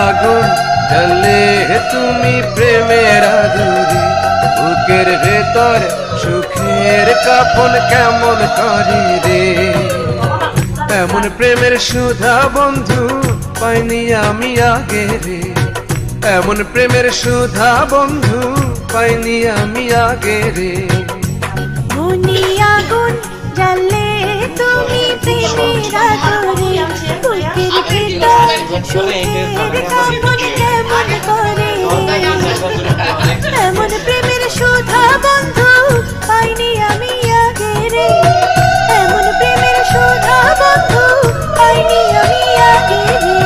আগুন জ্বলে তুমি প্রেমের আগুনে, বুকের ভেতর সুখের কাপন কেমন করে রে। এমন প্রেমের সুধা বন্ধু পাইনি আমি আগে রে, এমন প্রেমের সুধা বন্ধু পাইনি আমি আগে রে। মনি আগুন জ্বলে তুমি প্রেমের আগুনে, বুকের ভেতর সুখের কাপন কেমন করে রে। এমন প্রেমের সুধা বন্ধু পাইনি আমি আগে রে, এমন প্রেমের সুধা বন্ধু পাইনি আমি আগে রে।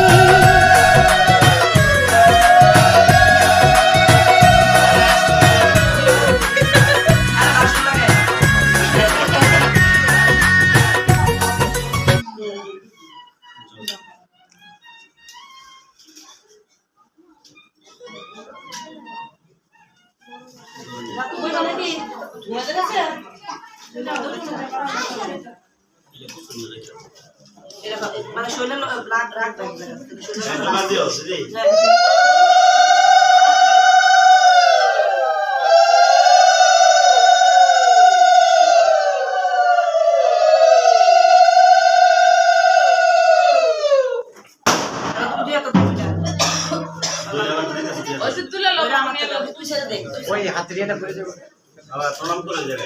মানে শৈলের রাগ থাকবে ওষুধ তুলে লোক ওই হাতের এটা করে দেবো। প্রণাম করে যাবে।